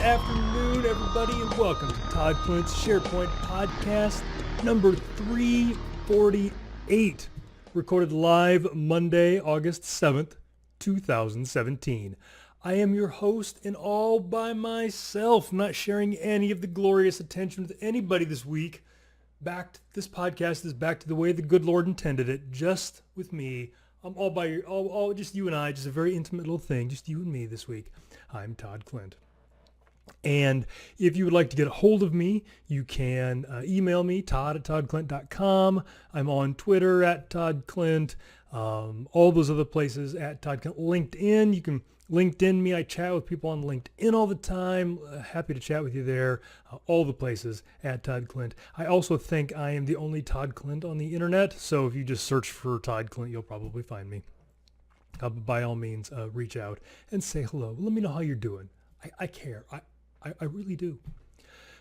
afternoon, everybody, and welcome to Todd Clint's SharePoint podcast number 348, recorded live Monday, August 7th, 2017. I am your host and all by myself, not sharing any of the glorious attention with anybody this week. This podcast is back to the way the good Lord intended it, just with me. I'm all just you and I, just a very intimate little thing, just you and me this week. I'm Todd Clint. And if you would like to get a hold of me, you can email me, todd@toddclint.com. I'm on Twitter @toddclint, all those other places @toddclint. LinkedIn, you can LinkedIn me. I chat with people on LinkedIn all the time. Happy to chat with you there. All the places @toddclint. I also think I am the only Todd Clint on the internet. So if you just search for Todd Clint, you'll probably find me. By all means, reach out and say hello. Let me know how you're doing. I care. I really do.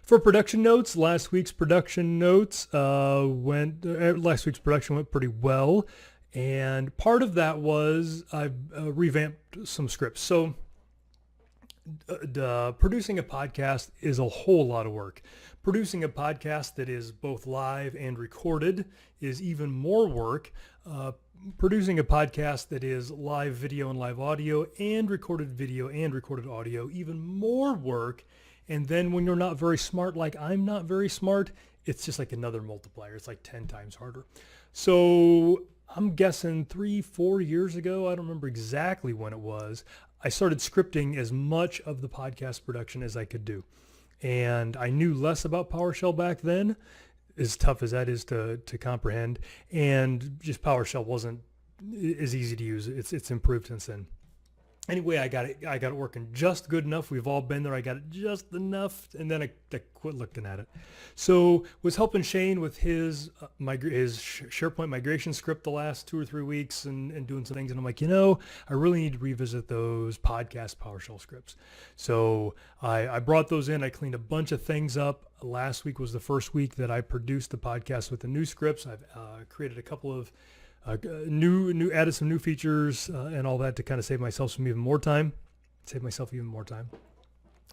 For production notes, last week's production went pretty well. And part of that was I've revamped some scripts. So producing a podcast is a whole lot of work. Producing a podcast that is both live and recorded is even more work. Producing a podcast that is live video and live audio and recorded video and recorded audio, even more work. And then when you're not very smart, like I'm not very smart, it's just like another multiplier. It's like 10 times harder. So I'm guessing 3-4 years ago, I don't remember exactly when it was, I started scripting as much of the podcast production as I could do. And I knew less about PowerShell back then, as tough as that is to comprehend. And just PowerShell wasn't as easy to use. It's improved since then. Anyway, I got it working just good enough. We've all been there. I got it just enough, and then I quit looking at it. So was helping Shane with his SharePoint migration script the last 2 or 3 weeks and doing some things. And I'm like, I really need to revisit those podcast PowerShell scripts. So I brought those in. I cleaned a bunch of things up. Last week was the first week that I produced the podcast with the new scripts. I've created a couple of added some new features and all that to kind of save myself even more time.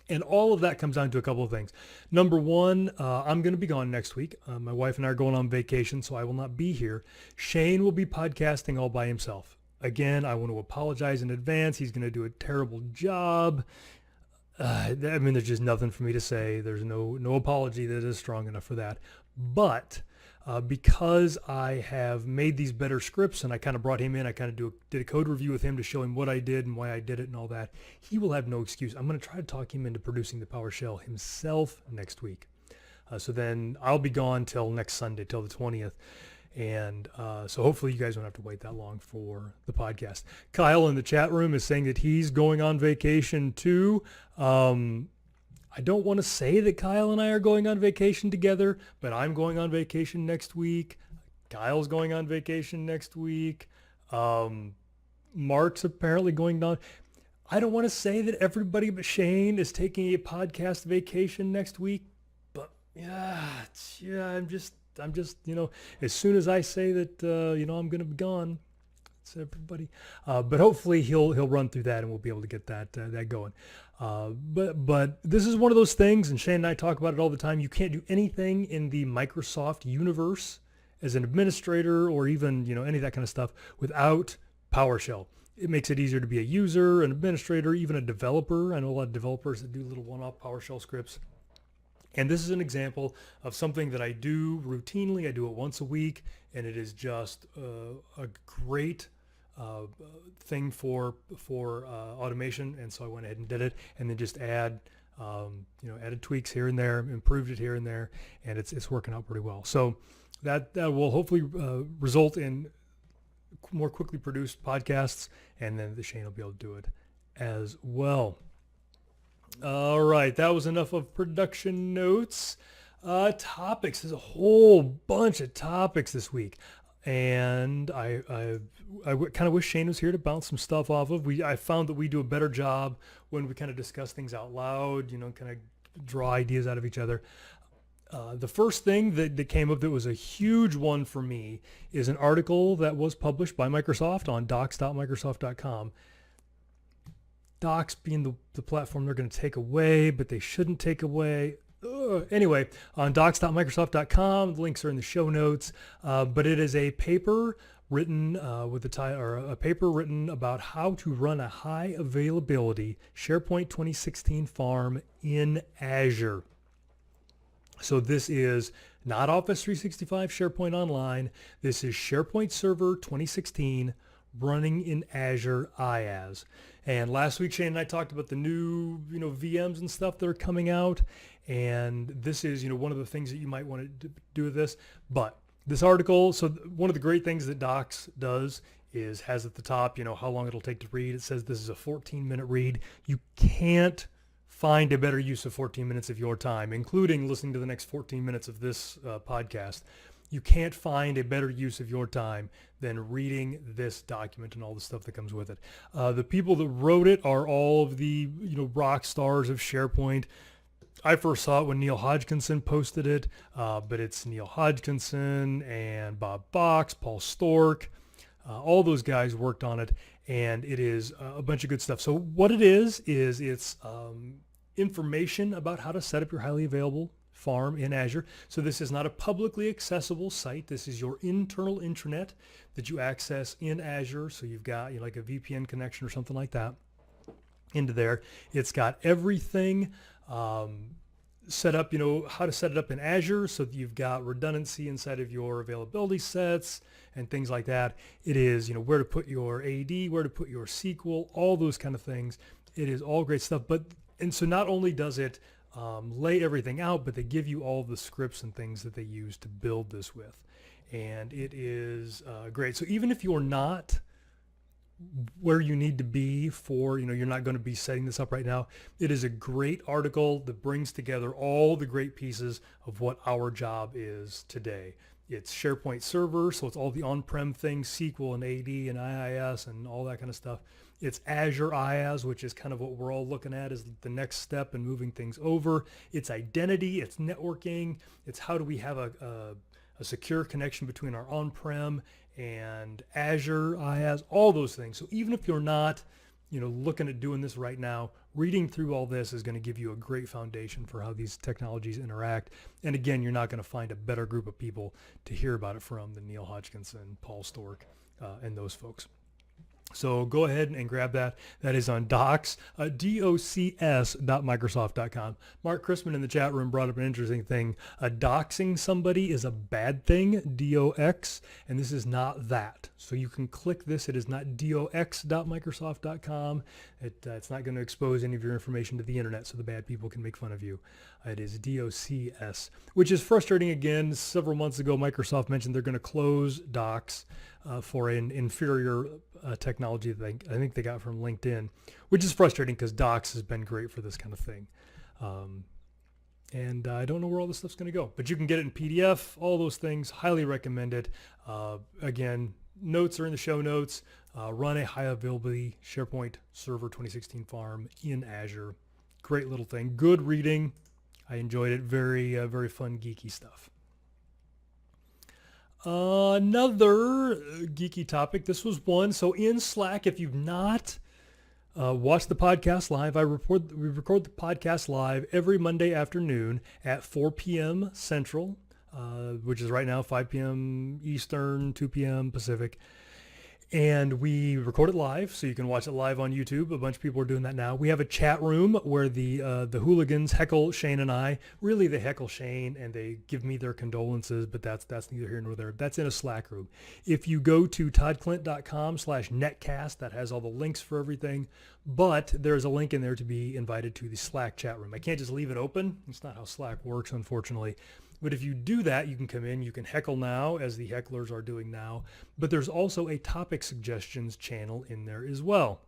And all of that comes down to a couple of things. Number one, I'm going to be gone next week. My wife and I are going on vacation, so I will not be here. Shane will be podcasting all by himself. Again, I want to apologize in advance. He's going to do a terrible job. There's just nothing for me to say. There's no apology that is strong enough for that. But because I have made these better scripts and I kind of brought him in, I kind of did a code review with him to show him what I did and why I did it and all that. He will have no excuse. I'm going to try to talk him into producing the PowerShell himself next week. So then I'll be gone till next Sunday, till the 20th. And so hopefully you guys don't have to wait that long for the podcast. Kyle in the chat room is saying that he's going on vacation too. I don't want to say that Kyle and I are going on vacation together, but I'm going on vacation next week. Kyle's going on vacation next week. Mark's apparently going down. I don't want to say that everybody but Shane is taking a podcast vacation next week, but I'm just, as soon as I say that, I'm going to be gone, it's everybody. But hopefully he'll run through that and we'll be able to get that going. But this is one of those things, and Shane and I talk about it all the time. You can't do anything in the Microsoft universe as an administrator or even, any of that kind of stuff without PowerShell. It makes it easier to be a user, an administrator, even a developer. I know a lot of developers that do little one-off PowerShell scripts. And this is an example of something that I do routinely. I do it once a week, and it is just a great thing for automation. And so I went ahead and did it, and then just added tweaks here and there, improved it here and there, and it's working out pretty well. So that will hopefully result in more quickly produced podcasts, and then the Shane will be able to do it as well. All right, that was enough of production notes. Topics. There's a whole bunch of topics this week. And I kind of wish Shane was here to bounce some stuff off of. I found that we do a better job when we kind of discuss things out loud, kind of draw ideas out of each other. The first thing that came up that was a huge one for me is an article that was published by Microsoft on docs.microsoft.com. Docs being the platform they're going to take away, but they shouldn't take away. Anyway, on docs.microsoft.com, the links are in the show notes, but it is a paper written with the title, or a paper written about how to run a high availability SharePoint 2016 farm in Azure. So this is not Office 365 SharePoint Online. This is SharePoint Server 2016 running in Azure IaaS. And last week, Shane and I talked about the new, VMs and stuff that are coming out. And this is, one of the things that you might want to do with this. But this article, so one of the great things that Docs does is has at the top, how long it'll take to read. It says this is a 14-minute read. You can't find a better use of 14 minutes of your time, including listening to the next 14 minutes of this podcast. You can't find a better use of your time than reading this document and all the stuff that comes with it. The people that wrote it are all of the rock stars of SharePoint. I first saw it when Neil Hodgkinson posted it, but it's Neil Hodgkinson and Bob Box, Paul Stork, all those guys worked on it, and it is a bunch of good stuff. So what it is it's information about how to set up your highly available farm in Azure. So this is not a publicly accessible site. This is your internal intranet that you access in Azure. So you've got like a VPN connection or something like that into there. It's got everything set up, how to set it up in Azure so that you've got redundancy inside of your availability sets and things like that. It is, where to put your AD, where to put your SQL, all those kind of things. It is all great stuff. And so not only does it lay everything out, but they give you all the scripts and things that they use to build this with. And it is great. So even if you're not where you need to be for, you're not going to be setting this up right now, it is a great article that brings together all the great pieces of what our job is today. It's SharePoint Server, so it's all the on-prem things, SQL and AD and IaaS and all that kind of stuff. It's Azure IaaS, which is kind of what we're all looking at as the next step in moving things over. It's identity, it's networking, it's how do we have a secure connection between our on-prem and Azure IaaS, all those things. So even if you're not, looking at doing this right now, reading through all this is going to give you a great foundation for how these technologies interact. And again, you're not going to find a better group of people to hear about it from than Neil Hodgkinson, Paul Stork, and those folks. So go ahead and grab that. That is on docs, docs.microsoft.com. Mark Chrisman in the chat room brought up an interesting thing. Doxing somebody is a bad thing, DOX, and this is not that. So you can click this. It is not dox.microsoft.com. It's not going to expose any of your information to the internet so the bad people can make fun of you. It is DOCS, which is frustrating. Again, several months ago, Microsoft mentioned they're going to close Docs for an inferior technology that I think they got from LinkedIn, which is frustrating because Docs has been great for this kind of thing. And I don't know where all this stuff's going to go, but you can get it in PDF, all those things. Highly recommend it. Again, notes are in the show notes. Run a high availability SharePoint Server 2016 farm in Azure. Great little thing. Good reading. I enjoyed it. Very, very fun, geeky stuff. Another geeky topic. This was one. So in Slack, if you've not watched the podcast live, we record the podcast live every Monday afternoon at 4 p.m. Central, which is right now 5 p.m. Eastern, 2 p.m. Pacific. And we record it live, so you can watch it live on YouTube. A bunch of people are doing that now. We have a chat room where the hooligans heckle Shane and I. Really, they heckle Shane and they give me their condolences, but that's neither here nor there. That's in a Slack room. If you go to toddclint.com/netcast, that has all the links for everything. But there's a link in there to be invited to the Slack chat room. I can't just leave it open. It's not how Slack works, unfortunately. But if you do that, you can come in, you can heckle now, as the hecklers are doing now. But there's also a topic suggestions channel in there as well.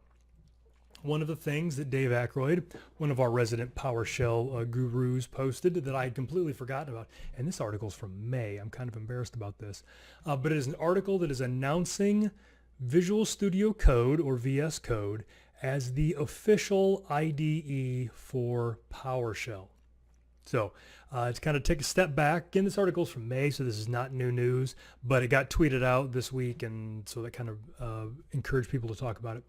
One of the things that Dave Aykroyd, one of our resident PowerShell gurus, posted that I had completely forgotten about, and this article's from May. I'm kind of embarrassed about this. But it is an article that is announcing Visual Studio Code, or VS Code, as the official IDE for PowerShell. So to kind of take a step back, again, this article is from May, so this is not new news, but it got tweeted out this week, and so that kind of encouraged people to talk about it.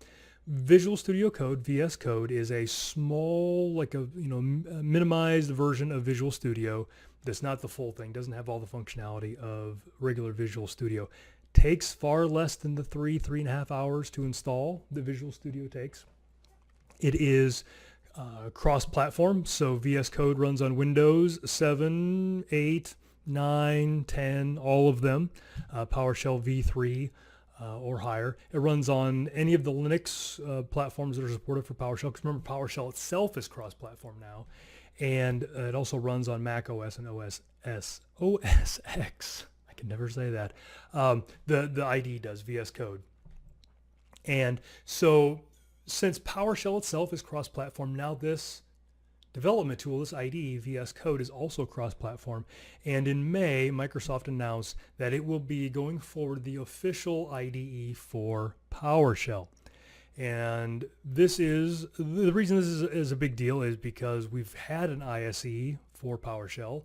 Visual Studio Code, VS Code, is a small, like a minimized version of Visual Studio. That's not the full thing. Doesn't have all the functionality of regular Visual Studio. Takes far less than the 3.5 hours to install that Visual Studio takes. It is cross-platform, so VS Code runs on Windows 7, 8, 9, 10, all of them, PowerShell v3 or higher. It runs on any of the Linux platforms that are supported for PowerShell, because remember, PowerShell itself is cross-platform now, and it also runs on Mac OS and OS X. I can never say that. The IDE does, VS Code. And so since PowerShell itself is cross-platform, now this development tool, this IDE, VS Code, is also cross-platform. And in May, Microsoft announced that it will be going forward the official IDE for PowerShell. And this is, the reason this is a big deal is because we've had an ISE for PowerShell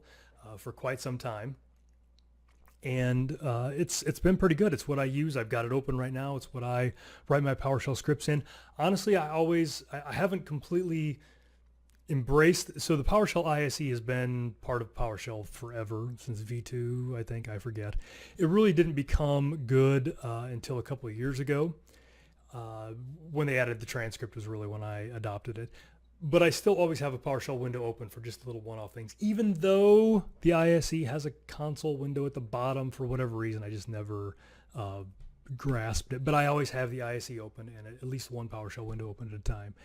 for quite some time. And it's been pretty good. It's what I use. I've got it open right now. It's what I write my PowerShell scripts in. Honestly, I haven't completely embraced. So the PowerShell ISE has been part of PowerShell forever, since V2, I think, I forget. It really didn't become good until a couple of years ago. When they added the transcript was really when I adopted it. But I still always have a PowerShell window open for just little one-off things. Even though the ISE has a console window at the bottom, for whatever reason, I just never grasped it. But I always have the ISE open and at least one PowerShell window open at a time.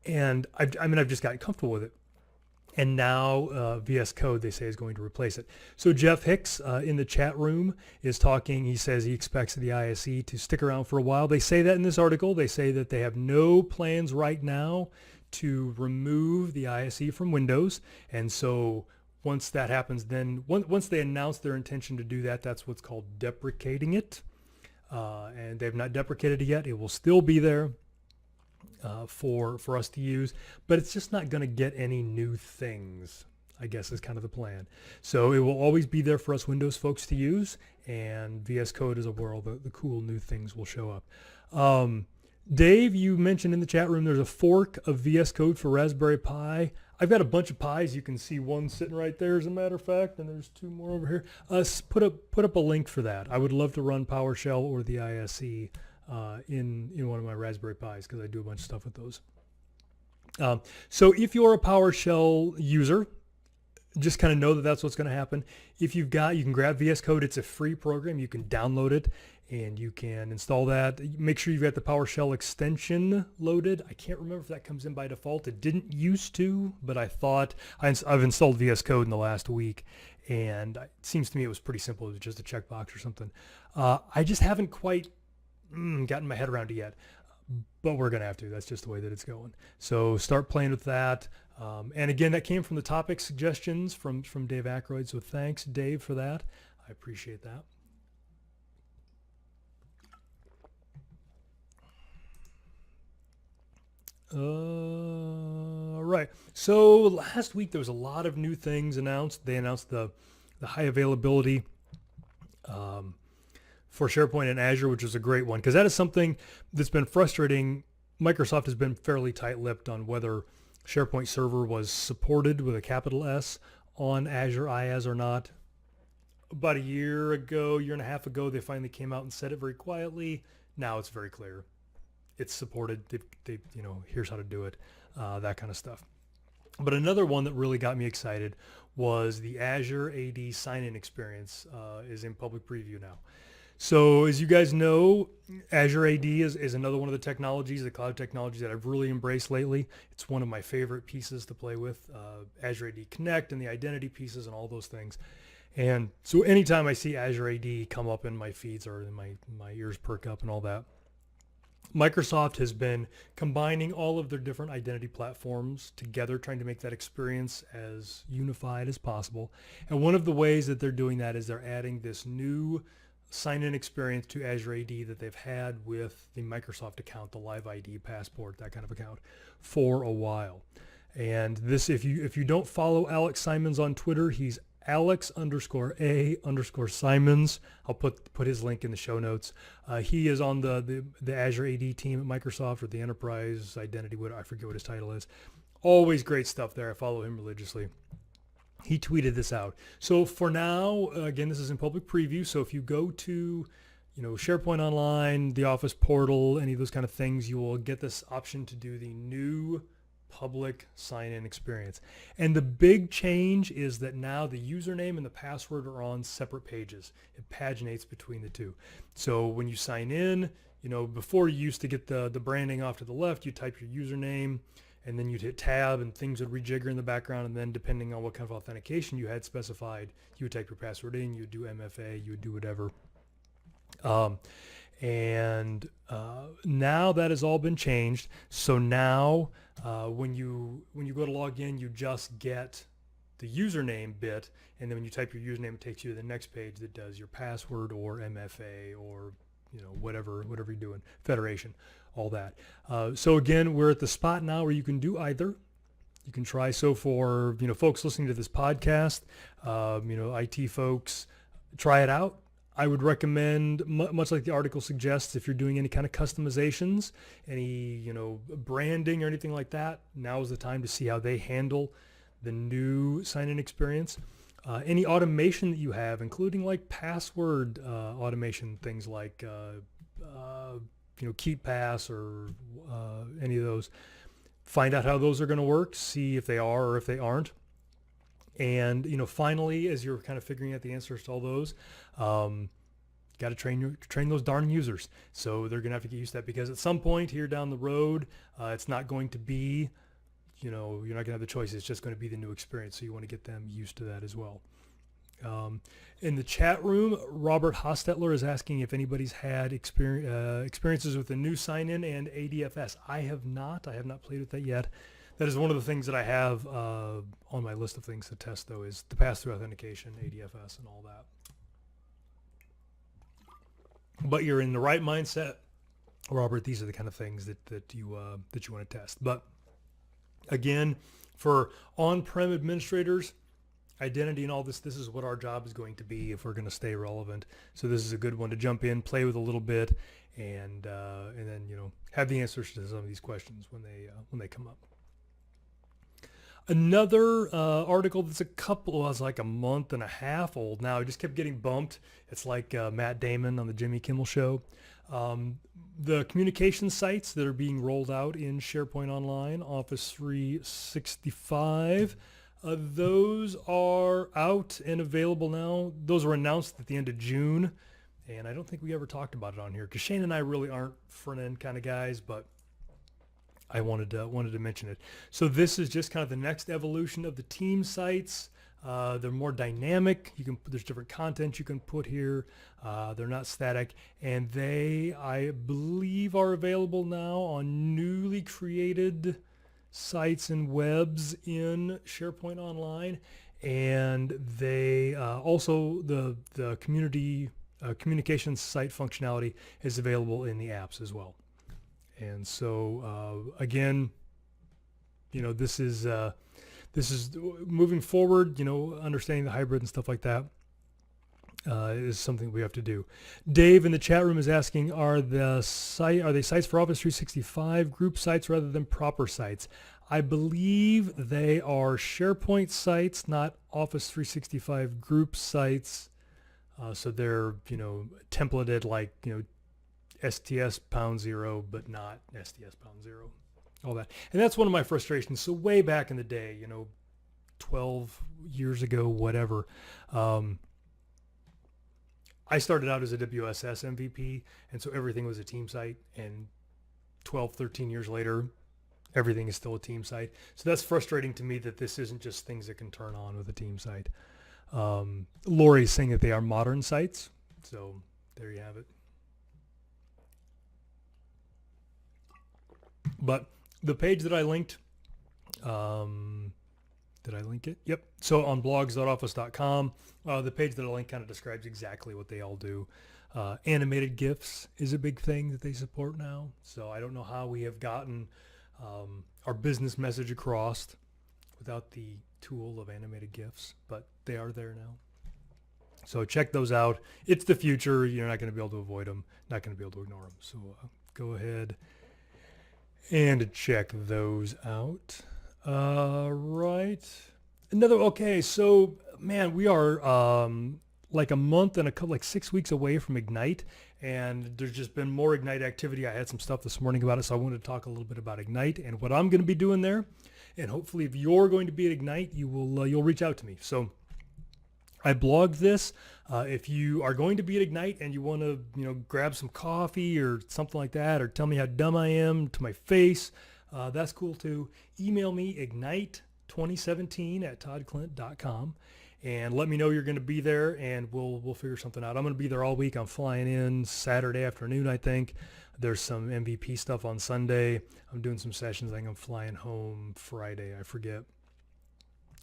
And I've just gotten comfortable with it. And now VS Code, they say, is going to replace it. So Jeff Hicks in the chat room is talking. He says he expects the ISE to stick around for a while. They say that in this article. They say that they have no plans right now to remove the ISE from Windows. And so once that happens, then once they announce their intention to do that, that's what's called deprecating it. And they've not deprecated it yet. It will still be there for us to use, but it's just not going to get any new things, I guess, is kind of the plan. So it will always be there for us Windows folks to use, and VS Code is where all the cool new things will show up. Dave, you mentioned in the chat room there's a fork of VS Code for Raspberry Pi. I've got a bunch of Pis. You can see one sitting right there, as a matter of fact, and there's two more over here. Put up a link for that. I would love to run PowerShell or the ISE in one of my Raspberry Pis, because I do a bunch of stuff with those. So if you're a PowerShell user, just kind of know that that's what's going to happen. If you can grab VS Code. It's a free program. You can download it and you can install that. Make sure you've got the PowerShell extension loaded. I can't remember if that comes in by default. It didn't used to, but I've installed VS Code in the last week, and it seems to me it was pretty simple. It was just a checkbox or something. I just haven't quite gotten my head around it yet, but we're going to have to. That's just the way that it's going. So start playing with that. And again, that came from the topic suggestions from Dave Aykroyd. So thanks, Dave, for that. I appreciate that. All right. So last week there was a lot of new things announced. They announced the high availability for SharePoint and Azure, which is a great one, because that is something that's been frustrating. Microsoft has been fairly tight-lipped on whether SharePoint Server was supported with a capital S on Azure IaaS or not. About a year and a half ago, they finally came out and said it very quietly. Now it's very clear. It's supported. Here's how to do it, that kind of stuff. But another one that really got me excited was the Azure AD sign-in experience is in public preview now. So as you guys know, Azure AD is another one of the technologies, the cloud technologies that I've really embraced lately. It's one of my favorite pieces to play with, Azure AD Connect and the identity pieces and all those things. And so anytime I see Azure AD come up in my feeds or in my ears perk up and all that, Microsoft has been combining all of their different identity platforms together, trying to make that experience as unified as possible. And one of the ways that they're doing that is they're adding this new sign-in experience to Azure AD that they've had with the Microsoft account, the Live ID, Passport, that kind of account, for a while. And this, if you don't follow Alex Simons on Twitter, he's Alex_A_Simons. I'll put his link in the show notes. He is on the Azure AD team at Microsoft, or the Enterprise Identity, I forget what his title is. Always great stuff there. I follow him religiously. He tweeted this out. So for now, again, this is in public preview. So if you go to, SharePoint Online, the Office portal, any of those kind of things, you will get this option to do the new public sign-in experience. And the big change is that now the username and the password are on separate pages. It paginates between the two. So when you sign in, before you used to get the branding off to the left, you type your username, and then you'd hit tab and things would rejigger in the background. And then depending on what kind of authentication you had specified, you would type your password in, you would do MFA, you would do whatever. Now that has all been changed. So now when you go to log in, you just get the username bit, and then when you type your username, it takes you to the next page that does your password or MFA or whatever you're doing, federation, all that. So again, we're at the spot now where you can do either. You can try. So for folks listening to this podcast, IT folks, try it out. I would recommend, much like the article suggests, if you're doing any kind of customizations, any branding or anything like that, now is the time to see how they handle the new sign-in experience. Any automation that you have, including like password automation, things like Keep Pass or any of those, find out how those are going to work, see if they are or if they aren't. And, finally, as you're kind of figuring out the answers to all those, got to train those darn users. So they're going to have to get used to that, because at some point here down the road, it's not going to be, you're not going to have the choice. It's just going to be the new experience. So you want to get them used to that as well. In the chat room, Robert Hostetler is asking if anybody's had experiences with the new sign-in and ADFS. I have not played with that yet. That is one of the things that I have on my list of things to test, though, is the pass-through authentication, ADFS, and all that. But you're in the right mindset, Robert. These are the kind of things that you want to test. But again, for on-prem administrators, identity and all this is what our job is going to be if we're going to stay relevant. So this is a good one to jump in, play with a little bit, and then have the answers to some of these questions when they come up. Another article that's like a month and a half old now. It just kept getting bumped. It's like Matt Damon on the Jimmy Kimmel Show. The communication sites that are being rolled out in SharePoint Online, Office 365, those are out and available now. Those were announced at the end of June, and I don't think we ever talked about it on here because Shane and I really aren't front-end kind of guys, but I wanted to mention it. So this is just kind of the next evolution of the team sites. They're more dynamic. There's different content you can put here. They're not static, and they, I believe, are available now on newly created sites and webs in SharePoint Online, and they also the community communications site functionality is available in the apps as well. And so again, this is moving forward. Understanding the hybrid and stuff like that is something we have to do. Dave in the chat room is asking, are they sites for Office 365 group sites rather than proper sites? I believe they are SharePoint sites, not Office 365 group sites. So they're templated like STS #0, but not STS #0, all that. And that's one of my frustrations. So way back in the day, 12 years ago, whatever, I started out as a WSS MVP, and so everything was a team site, and 12, 13 years later, everything is still a team site. So that's frustrating to me that this isn't just things that can turn on with a team site. Lori's saying that they are modern sites, so there you have it. But the page that I linked, did I link it? Yep. So on blogs.office.com, the page that I linked kind of describes exactly what they all do. Animated GIFs is a big thing that they support now. So I don't know how we have gotten our business message across without the tool of animated GIFs, but they are there now. So check those out. It's the future. You're not going to be able to avoid them. Not going to be able to ignore them. So go ahead and check those out. Right. Okay. So man, we are like a month and like 6 weeks away from Ignite, and there's just been more Ignite activity. I had some stuff this morning about it, so I wanted to talk a little bit about Ignite and what I'm going to be doing there. And hopefully, if you're going to be at Ignite, you'll reach out to me. So I blogged this. If you are going to be at Ignite and you want to, grab some coffee or something like that, or tell me how dumb I am to my face, that's cool too. Email me ignite2017@toddclint.com and let me know you're going to be there, and we'll figure something out. I'm going to be there all week. I'm flying in Saturday afternoon, I think. There's some MVP stuff on Sunday. I'm doing some sessions. I think I'm flying home Friday. I forget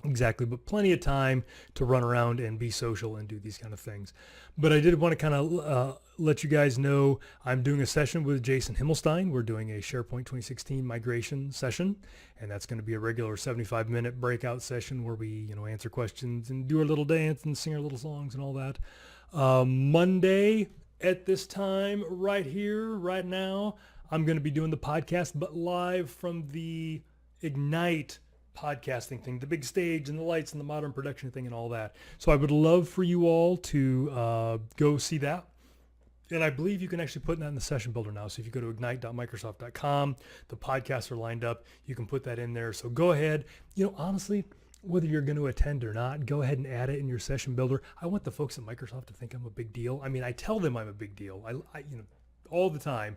exactly, but plenty of time to run around and be social and do these kind of things. But I did want to kind of let you guys know I'm doing a session with Jason Himmelstein. We're doing a SharePoint 2016 migration session, and that's going to be a regular 75-minute breakout session where we, answer questions and do our little dance and sing our little songs and all that. Monday at this time, right here, right now, I'm going to be doing the podcast, but live from the Ignite podcasting thing, the big stage and the lights and the modern production thing and all that. So I would love for you all to go see that. And I believe you can actually put that in the session builder now. So if you go to ignite.microsoft.com, the podcasts are lined up. You can put that in there. So go ahead. Honestly, whether you're going to attend or not, go ahead and add it in your session builder. I want the folks at Microsoft to think I'm a big deal. I mean, I tell them I'm a big deal. I all the time.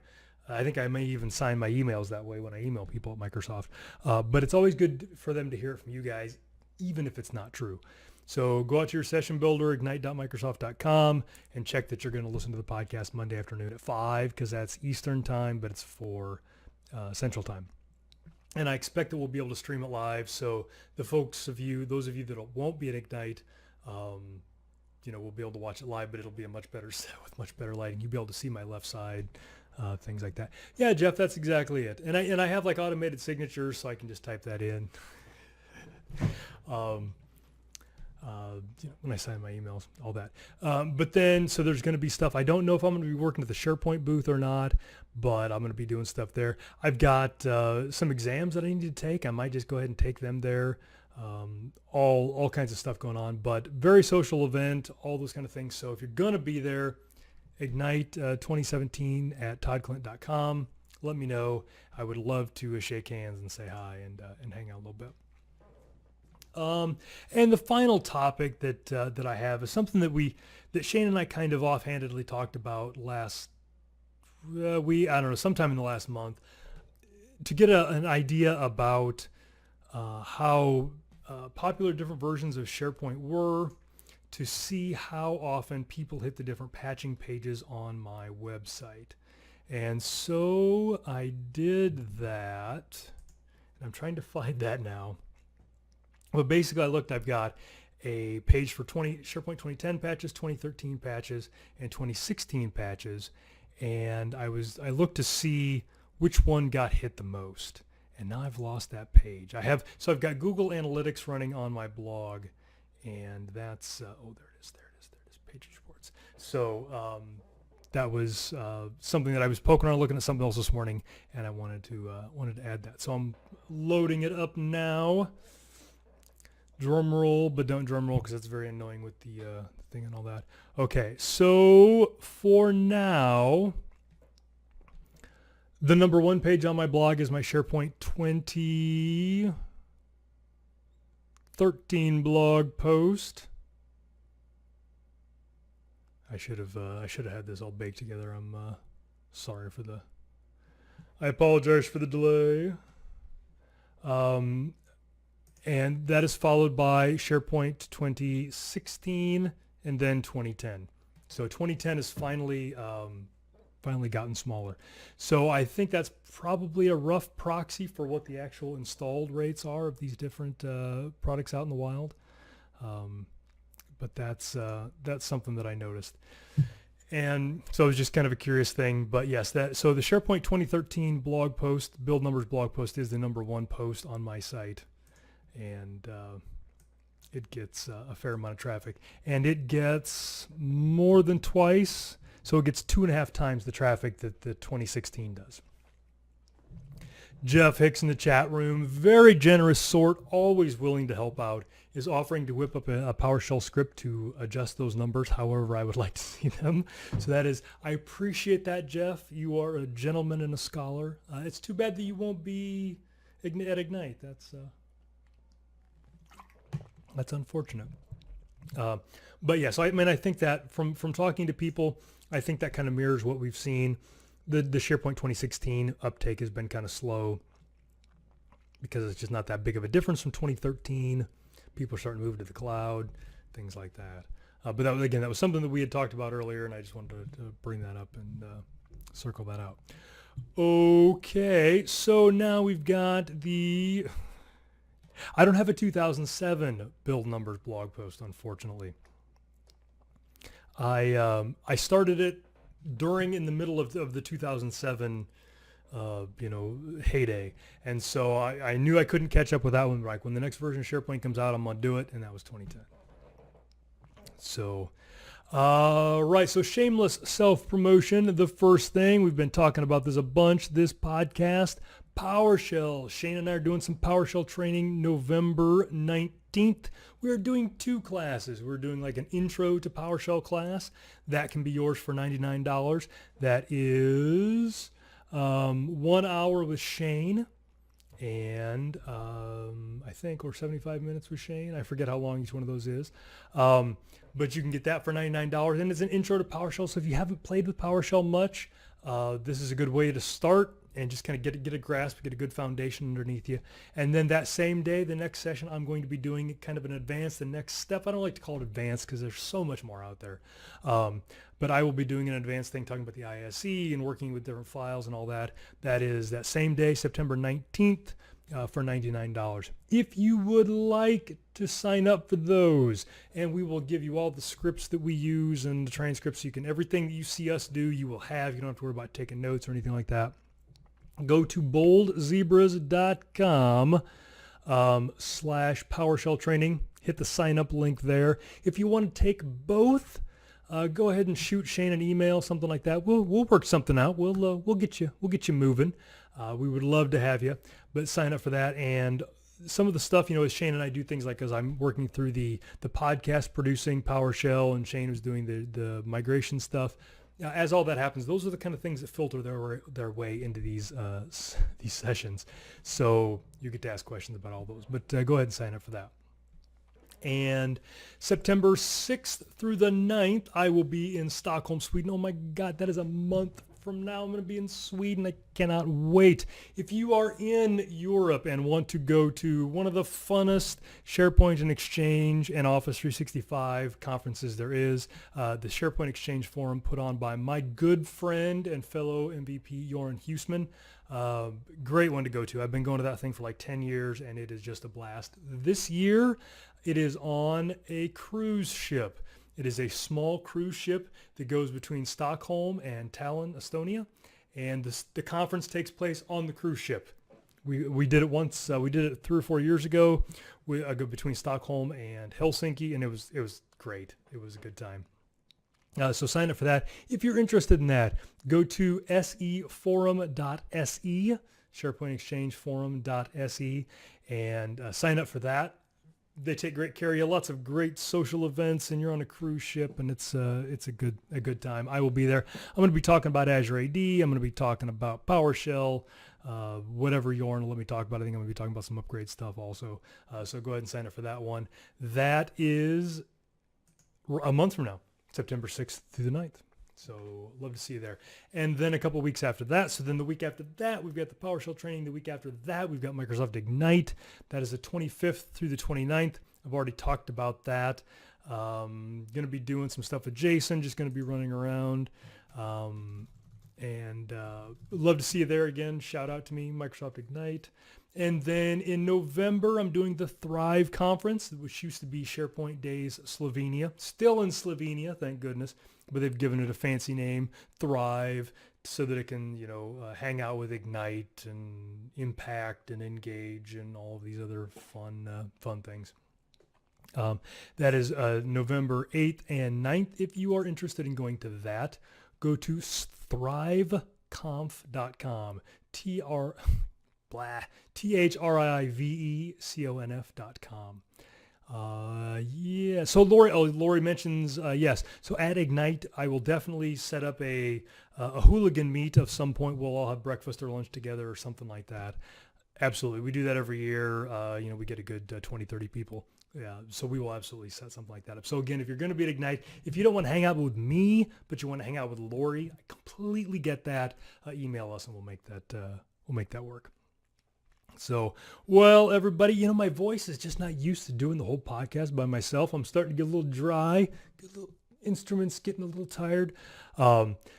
I think I may even sign my emails that way when I email people at Microsoft. But it's always good for them to hear it from you guys, even if it's not true. So go out to your session builder, ignite.microsoft.com, and check that you're going to listen to the podcast Monday afternoon at 5, because that's Eastern time, but it's for Central time. And I expect that we'll be able to stream it live. So the those of you that won't be at Ignite, we'll be able to watch it live, but it'll be a much better set with much better lighting. You'll be able to see my left side. Things like that. Yeah, Jeff, that's exactly it. And I have like automated signatures, so I can just type that in. When I sign my emails, all that. But then, so there's going to be stuff. I don't know if I'm going to be working at the SharePoint booth or not, but I'm going to be doing stuff there. I've got some exams that I need to take. I might just go ahead and take them there. All kinds of stuff going on, but very social event, all those kind of things. So if you're going to be there, Ignite 2017 at toddclint.com. Let me know. I would love to shake hands and say hi and hang out a little bit. And the final topic that I have is something that Shane and I kind of offhandedly talked about sometime in the last month, to get an idea about how popular different versions of SharePoint were, to see how often people hit the different patching pages on my website. And so I did that, and I'm trying to find that now. But basically I looked, I've got a page for SharePoint 2010 patches, 2013 patches, and 2016 patches. And I looked to see which one got hit the most. And now I've lost that page. I've got Google Analytics running on my blog, and that's, there it is, page reports. So that was something that I was poking around looking at something else this morning, and I wanted to add that. So I'm loading it up now. Drum roll, but don't drum roll because that's very annoying with the thing and all that. Okay, so for now, the number one page on my blog is my SharePoint 2013 blog post. I should have had this all baked together. I'm sorry for I apologize for the delay. And that is followed by SharePoint 2016 and then 2010. So 2010 has finally gotten smaller. So I think that's probably a rough proxy for what the actual installed rates are of these different products out in the wild. But that's something that I noticed. And so it was just kind of a curious thing. But yes, so the SharePoint 2013 blog post, build numbers blog post, is the number one post on my site. And it gets a fair amount of traffic, and it gets more than twice. So it gets 2.5 times the traffic that the 2016 does. Jeff Hicks in the chat room, very generous sort, always willing to help out, is offering to whip up a PowerShell script to adjust those numbers however I would like to see them. So that is, I appreciate that, Jeff. You are a gentleman and a scholar. It's too bad that you won't be at Ignite. That's unfortunate. But yeah, so I think that from talking to people, I think that kind of mirrors what we've seen. The SharePoint 2016 uptake has been kind of slow because it's just not that big of a difference from 2013. People are starting to move to the cloud, things like that. But that was something that we had talked about earlier, and I just wanted to bring that up and circle that out. Okay, so now we've got I don't have a 2007 build numbers blog post, unfortunately. I started it in the middle of the 2007 heyday, and so I knew I couldn't catch up with that one. Like when the next version of SharePoint comes out, I'm gonna do it, and that was 2010. So right, so shameless self-promotion. The first thing, we've been talking about this a bunch this podcast, PowerShell. Shane and I are doing some PowerShell training November 19th. We are doing 2 classes. We're doing like an intro to PowerShell class. That can be yours for $99. That is 1 hour with Shane, and I think, or 75 minutes with Shane. I forget how long each one of those is. But you can get that for $99, and it's an intro to PowerShell. So if you haven't played with PowerShell much, this is a good way to start and just kind of get a grasp, get a good foundation underneath you. And then that same day, the next session, I'm going to be doing kind of an advanced, the next step. I don't like to call it advanced because there's so much more out there. But I will be doing an advanced thing, talking about the ISE and working with different files and all that. That is that same day, September 19th, for $99. If you would like to sign up for those, and we will give you all the scripts that we use and the transcripts, everything that you see us do, you will have. You don't have to worry about taking notes or anything like that. Go to boldzebras.com /PowerShell training. Hit the sign up link there. If you want to take both, go ahead and shoot Shane an email, something like that. We'll work something out. We'll get you moving. We would love to have you, but sign up for that. And some of the stuff, as Shane and I do things like, as I'm working through the podcast producing PowerShell, and Shane was doing the migration stuff. As all that happens, those are the kind of things that filter their way into these sessions. So you get to ask questions about all those. But go ahead and sign up for that. And September 6th through the 9th, I will be in Stockholm, Sweden. Oh my God, that is a month from now. I'm going to be in Sweden. I cannot wait. If you are in Europe and want to go to one of the funnest SharePoint and Exchange and Office 365 conferences there is, the SharePoint Exchange Forum put on by my good friend and fellow MVP, Jorn Huisman. Great one to go to. I've been going to that thing for like 10 years, and it is just a blast. This year, it is on a cruise ship. It is a small cruise ship that goes between Stockholm and Tallinn, Estonia, and the conference takes place on the cruise ship. We did it once. We did it 3 or 4 years ago. We go between Stockholm and Helsinki, and it was great. It was a good time. So sign up for that. If you're interested in that, go to seforum.se, SharePoint Exchange Forum.se, and sign up for that. They take great care of you. Lots of great social events, and you're on a cruise ship, and it's a good time. I will be there. I'm going to be talking about Azure AD. I'm going to be talking about PowerShell, whatever Jorn will let me talk about. I think I'm going to be talking about some upgrade stuff also. So go ahead and sign up for that one. That is a month from now, September 6th through the 9th. So love to see you there. And then a couple of weeks after that, so then the week after that, we've got the PowerShell training. The week after that, we've got Microsoft Ignite. That is the 25th through the 29th. I've already talked about that. Going to be doing some stuff with Jason, just going to be running around. And love to see you there again. Shout out to me, Microsoft Ignite. And then in November, I'm doing the Thrive Conference, which used to be SharePoint Days Slovenia. Still in Slovenia, thank goodness. But they've given it a fancy name, Thrive, so that it can, hang out with Ignite and Impact and Engage and all of these other fun things. That is November 8th and 9th. If you are interested in going to that, go to thriveconf.com. THRIVECONF.com. Yeah. So Lori mentions, yes. So at Ignite, I will definitely set up a hooligan meet of some point. We'll all have breakfast or lunch together or something like that. Absolutely. We do that every year. We get a good 20, 30 people. Yeah. So we will absolutely set something like that up. So again, if you're going to be at Ignite, if you don't want to hang out with me, but you want to hang out with Lori, I completely get that. Email us and we'll make that work. So, well, everybody, my voice is just not used to doing the whole podcast by myself. I'm starting to get a little dry, instruments getting a little tired.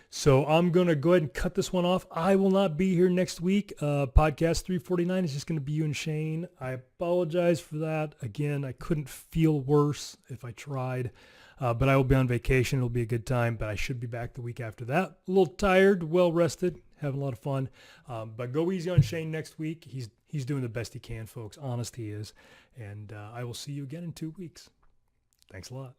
So I'm going to go ahead and cut this one off. I will not be here next week. Podcast 349 is just going to be you and Shane. I apologize for that. Again, I couldn't feel worse if I tried. But I will be on vacation. It'll be a good time, but I should be back the week after that. A little tired, well rested, having a lot of fun. But go easy on Shane next week. He's doing the best he can, folks. Honest he is. And I will see you again in 2 weeks. Thanks a lot.